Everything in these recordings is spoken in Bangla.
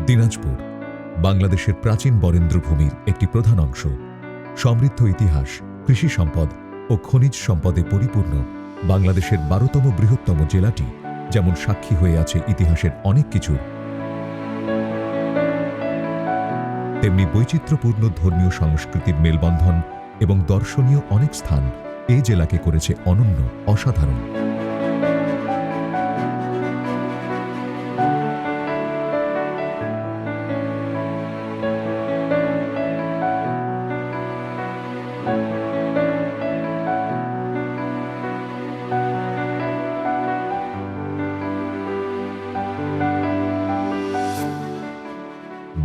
দিনাজপুর বাংলাদেশের প্রাচীন বরেন্দ্রভূমির একটি প্রধান অংশ। সমৃদ্ধ ইতিহাস, কৃষি সম্পদ ও খনিজ সম্পদে পরিপূর্ণ বাংলাদেশের 12তম বৃহত্তম জেলাটি যেমন সাক্ষী হয়ে আছে ইতিহাসের অনেক কিছুর, তেমনি বৈচিত্র্যপূর্ণ ধর্মীয় সংস্কৃতির মেলবন্ধন এবং দর্শনীয় অনেক স্থান এই জেলাকে করেছে অনন্য, অসাধারণ।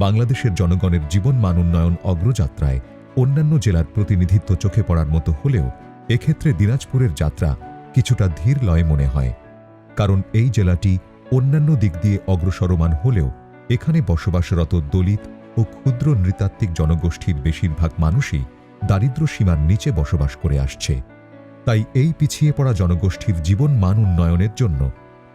বাংলাদেশের জনগণের জীবনমান উন্নয়ন অগ্রযাত্রায় অন্যান্য জেলার প্রতিনিধিত্ব চোখে পড়ার মতো হলেও এক্ষেত্রে দিনাজপুরের যাত্রা কিছুটা ধীর লয় মনে হয়। কারণ এই জেলাটি অন্যান্য দিক দিয়ে অগ্রসরমান হলেও এখানে বসবাসরত দলিত ও ক্ষুদ্র নৃতাত্ত্বিক জনগোষ্ঠীর বেশিরভাগ মানুষই দারিদ্র্য সীমার নিচে বসবাস করে আসছে। তাই এই পিছিয়ে পড়া জনগোষ্ঠীর জীবনমান উন্নয়নের জন্য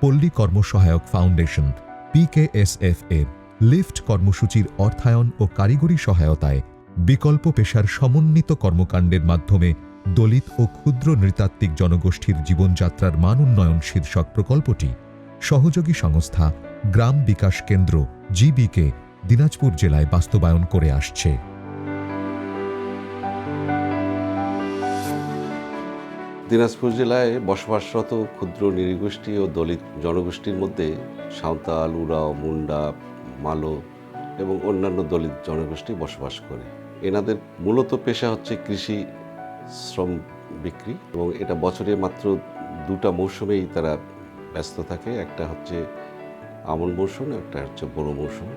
পল্লী কর্মসহায়ক ফাউন্ডেশন PKSF এর লিফট কর্মসূচির অর্থায়ন ও কারিগরি সহায়তায় বিকল্প পেশার সমন্বিত কর্মকাণ্ডের মাধ্যমে দলিত ও ক্ষুদ্র নৃতাত্ত্বিক জনগোষ্ঠীর জীবনযাত্রার মান উন্নয়ন শীর্ষক প্রকল্পটি সহযোগী সংস্থা গ্রাম বিকাশ কেন্দ্র GBK দিনাজপুর জেলায় বাস্তবায়ন করে আসছে। দিনাজপুর জেলায় বসবাসরত ক্ষুদ্র নৃগোষ্ঠী ও দলিত জনগোষ্ঠীর মধ্যে সাঁওতাল, উরাও, মুন্ডা, মালো এবং অন্যান্য দলিত জনগোষ্ঠী বসবাস করে। এনাদের মূলত পেশা হচ্ছে কৃষি শ্রম বিক্রি এবং এটা বছরে মাত্র 2টা মৌসুমেই তারা ব্যস্ত থাকে। একটা হচ্ছে আমন মৌসুম, একটা হচ্ছে বোরো মৌসুম।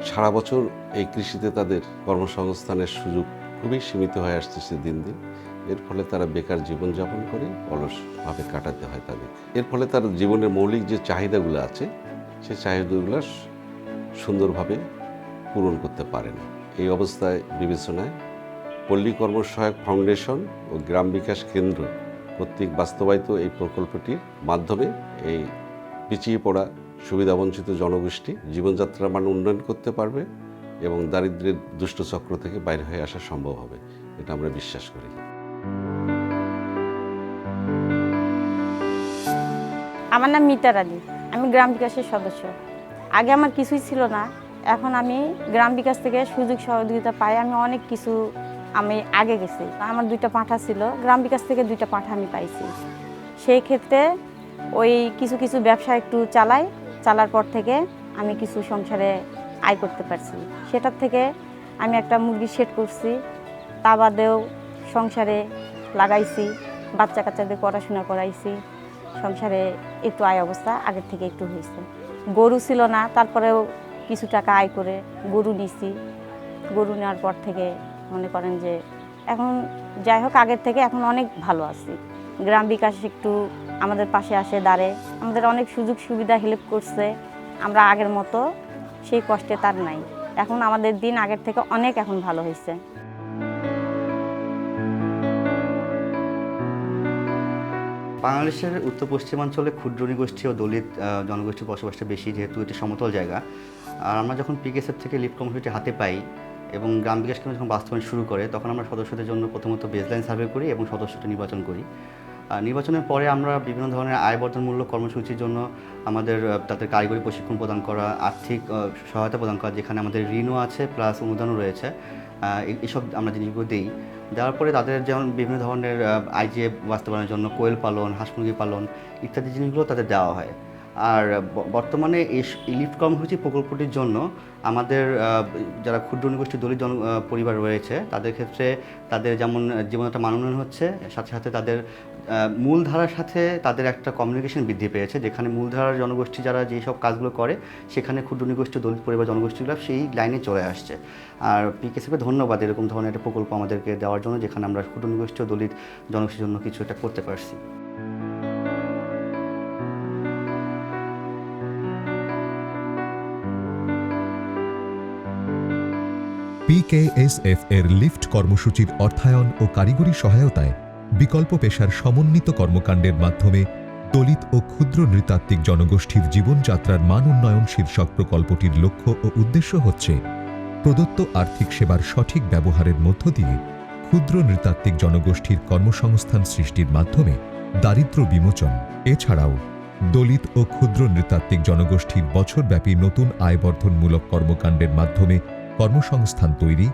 সারা বছর এই কৃষিতে তাদের কর্মসংস্থানের সুযোগ খুবই সীমিত হয়ে আসতেছে দিন দিন। এর ফলে তারা বেকার জীবনযাপন করে অলসভাবে কাটাতে হয় তাদের। এর ফলে তার জীবনের মৌলিক যে চাহিদাগুলো আছে সেই চাহিদাগুলো সুন্দরভাবে পূরণ করতে পারে না। এই অবস্থায় বিবেচনায় পল্লী কর্মসহায়ক ফাউন্ডেশন ও গ্রাম বিকাশ কেন্দ্র কর্তৃক বাস্তবায়িত এই প্রকল্পটির মাধ্যমে এই পিছিয়ে পড়া সুবিধাবঞ্চিত জনগোষ্ঠী জীবনযাত্রার মান উন্নয়ন করতে পারবে এবং দারিদ্র্যের দুষ্ট চক্র থেকে বাইরে হয়ে আসা সম্ভব হবে, এটা আমরা বিশ্বাস করি। আমার নাম মিতার আলী, আমি গ্রাম বিকাশের সদস্য। আগে আমার কিছুই ছিল না, এখন আমি গ্রাম বিকাশ থেকে সুযোগ সহযোগিতা পাই। আমি অনেক কিছু আমি আগে গেছি। আমার 2টা পাঁঠা ছিল, গ্রাম বিকাশ থেকে 2টা পাঁঠা আমি পাইছি। সেই ক্ষেত্রে ওই কিছু কিছু ব্যবসা একটু চালার পর থেকে আমি কিছু সংসারে আয় করতে পারছি। সেটার থেকে আমি একটা মুরগির শেড করছি, তা বাদেও সংসারে লাগাইছি, বাচ্চা কাচ্চাদের পড়াশোনা করাইছি। সংসারে একটু আয় অবস্থা আগের থেকে একটু হয়েছে। গরু ছিল না, তারপরেও কিছু টাকা আয় করে গরু নিছি। গরু নেওয়ার পর থেকে মনে করেন যে এখন যাই হোক আগের থেকে এখন অনেক ভালো আছি। গ্রাম বিকাশ একটু আমাদের পাশে আসে দাঁড়ে, আমাদের অনেক সুযোগ সুবিধা হেল্প করছে। আমরা আগের মতো সেই কষ্টে তার নাই। এখন আমাদের দিন আগের থেকে অনেক এখন ভালো হয়েছে। বাংলাদেশের উত্তর পশ্চিমাঞ্চলে ক্ষুদ্র নৃগোষ্ঠী ও দলিত জনগোষ্ঠীর বসবাসটা বেশি, যেহেতু এটি সমতল জায়গা। আর আমরা যখন PKSF থেকে লিফট কর্মসূচিটি হাতে পাই এবং গ্রাম বিকাশ কেন্দ্র যখন বাস্তবায়ন শুরু করে, তখন আমরা সদস্যদের জন্য প্রথমত বেসলাইন সার্ভে করি এবং সদস্যটা নির্বাচন করি। নির্বাচনের পরে আমরা বিভিন্ন ধরনের আয় বর্ধনমূলক কর্মসূচির জন্য আমাদের তাদের কারিগরি প্রশিক্ষণ প্রদান করা, আর্থিক সহায়তা প্রদান করা, যেখানে আমাদের ঋণও আছে প্লাস অনুদানও রয়েছে, এইসব আমরা জিনিসগুলো দিই। দেওয়ার পরে তাদের যেমন বিভিন্ন ধরনের IGF বাস্তবায়নের জন্য কোয়েল পালন, হাঁস মুরগি পালন ইত্যাদি জিনিসগুলো তাদের দেওয়া হয়। আর বর্তমানে এই লিফট কর্মসূচি প্রকল্পটির জন্য আমাদের যারা ক্ষুদ্র নৃগোষ্ঠী দলিত পরিবার রয়েছে তাদের ক্ষেত্রে তাদের যেমন জীবনযাত্রা মান উন্নয়ন হচ্ছে, সাথে সাথে তাদের মূলধারার সাথে তাদের একটা কমিউনিকেশন বৃদ্ধি পেয়েছে, যেখানে মূলধারার জনগোষ্ঠী যারা যেসব কাজগুলো করে সেখানে ক্ষুদ্র নৃগোষ্ঠী দলিত পরিবার জনগোষ্ঠীগুলো সেই লাইনে চলে আসছে। আর PKSF ধন্যবাদ এরকম ধরনের একটা প্রকল্প আমাদেরকে দেওয়ার জন্য, যেখানে আমরা ক্ষুদ্র নৃগোষ্ঠী ও দলিত জনগোষ্ঠীর জন্য কিছু একটা করতে পারছি। PKSF এর লিফট কর্মসূচির অর্থায়ন ও কারিগরি সহায়তায় বিকল্প পেশার সমন্বিত কর্মকাণ্ডের মাধ্যমে দলিত ও ক্ষুদ্র নৃতাত্ত্বিক জনগোষ্ঠীর জীবনযাত্রার মান উন্নয়ন শীর্ষক প্রকল্পটির লক্ষ্য ও উদ্দেশ্য হচ্ছে প্রদত্ত আর্থিক সেবার সঠিক ব্যবহারের মধ্য দিয়ে ক্ষুদ্র নৃতাত্ত্বিক জনগোষ্ঠীর কর্মসংস্থান সৃষ্টির মাধ্যমে দারিদ্র্য বিমোচন। এছাড়াও দলিত ও ক্ষুদ্র নৃতাত্ত্বিক জনগোষ্ঠীর বছরব্যাপী নতুন আয়বর্ধনমূলক কর্মকাণ্ডের মাধ্যমে কর্মসংস্থান তৈরি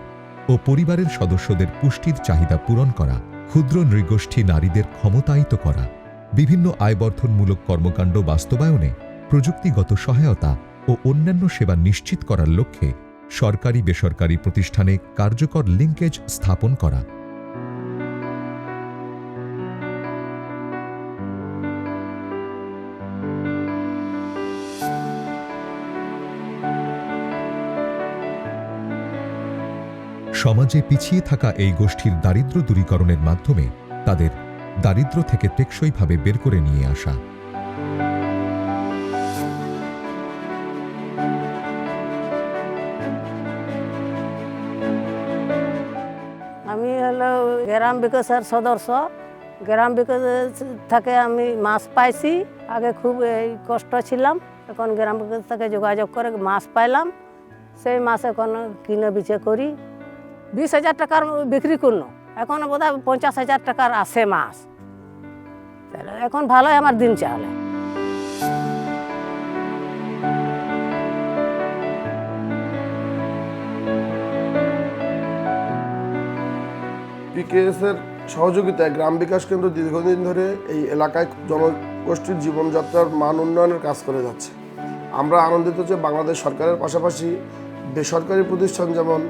ও পরিবারের সদস্যদের পুষ্টির চাহিদা পূরণ করা, ক্ষুদ্র নৃগোষ্ঠী নারীদের ক্ষমতায়িত করা, বিভিন্ন আয়বর্ধনমূলক কর্মকাণ্ড বাস্তবায়নে প্রযুক্তিগত সহায়তা ও অন্যান্য সেবা নিশ্চিত করার লক্ষ্যে সরকারি বেসরকারি প্রতিষ্ঠানে কার্যকর লিঙ্কেজ স্থাপন করা। সমাজে পিছিয়ে থাকা এই গোষ্ঠীর দারিদ্র্য দূরীকরণের মাধ্যমে তাদের দারিদ্র্য থেকে টেকসইভাবে বের করে নিয়ে আসা। আমি হলো গ্রাম বিকাশের সদস্য। গ্রাম বিকাশ থেকে আমি মাছ পাইছি। আগে খুব কষ্ট ছিলাম, এখন গ্রাম বিকাশ থেকে যোগাযোগ করে মাছ পাইলাম। সেই মাছ এখন কিনে বিচে করি। 20,000 টাকার বিক্রি করলো, এখন বোধহয় 50,000 টাকার আসে মাছ। এখন ভালোই আমার দিন চলে। পিকেএসের সহযোগিতায় গ্রাম বিকাশ কেন্দ্র দীর্ঘদিন ধরে এই এলাকায় জনগোষ্ঠীর জীবনযাত্রার মান উন্নয়নের কাজ করে যাচ্ছে। আমরা আনন্দিত যে বাংলাদেশ সরকারের পাশাপাশি বেসরকারি প্রতিষ্ঠান যেমন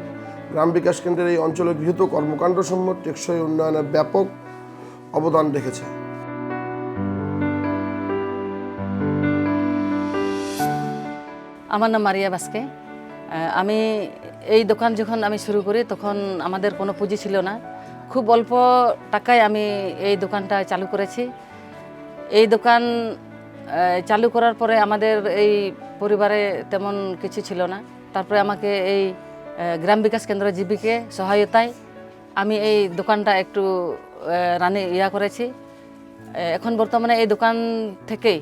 গ্রাম বিকাশ কেন্দ্রের এই অঞ্চলে গৃহীত কর্মকাণ্ডসমূহ টেকসই উন্নয়নে ব্যাপক অবদান রেখেছে। আমার নাম মারিয়া বাস্কে। আমি এই দোকান যখন আমি শুরু করি তখন আমাদের কোনো পুঁজি ছিল না। খুব অল্প টাকায় আমি এই দোকানটা চালু করেছি। এই দোকান চালু করার পরে আমাদের এই পরিবারে তেমন কিছু ছিল না। তারপরে আমাকে এই গ্রাম বিকাশ কেন্দ্র জীবিকে সহায়তায় আমি এই দোকানটা একটু করেছি। এখন বর্তমানে এই দোকান থেকেই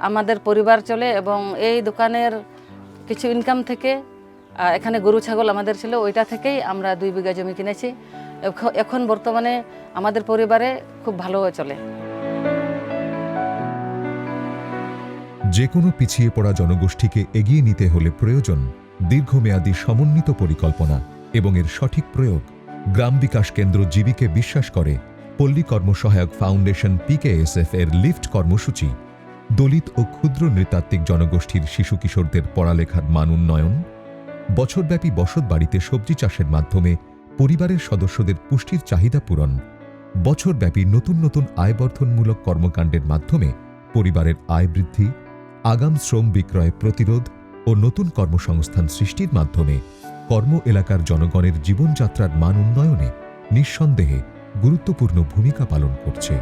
আমাদের পরিবার চলে এবং এই দোকানের কিছু ইনকাম থেকে এখানে গরু ছাগল আমাদের ছিল, ওইটা থেকেই আমরা 2 বিঘা জমি কিনেছি। এখন বর্তমানে আমাদের পরিবারে খুব ভালো চলে। যে কোনো পিছিয়ে পড়া জনগোষ্ঠীকে এগিয়ে নিতে হলে প্রয়োজন দীর্ঘমেয়াদী সমন্বিত পরিকল্পনা এবং এর সঠিক প্রয়োগ। গ্রাম বিকাশ কেন্দ্র জীবিকে বিশ্বাস করে পল্লী কর্মসহায়ক ফাউন্ডেশন পিকেএসএফ এর লিফট কর্মসূচি দলিত ও ক্ষুদ্র নৃতাত্ত্বিক জনগোষ্ঠীর শিশু কিশোরদের পড়ালেখার মান উন্নয়ন, বছরব্যাপী বসত বাড়িতে সবজি চাষের মাধ্যমে পরিবারের সদস্যদের পুষ্টির চাহিদা পূরণ, বছরব্যাপী নতুন নতুন আয়বর্ধনমূলক কর্মকাণ্ডের মাধ্যমে পরিবারের আয় বৃদ্ধি, আগাম শ্রম বিক্রয় প্রতিরোধ ও নতুন কর্মসংস্থান সৃষ্টির মাধ্যমে কর্ম এলাকার জনগণের জীবনযাত্রার মান উন্নয়নে নিঃসন্দেহে গুরুত্বপূর্ণ ভূমিকা পালন করছে।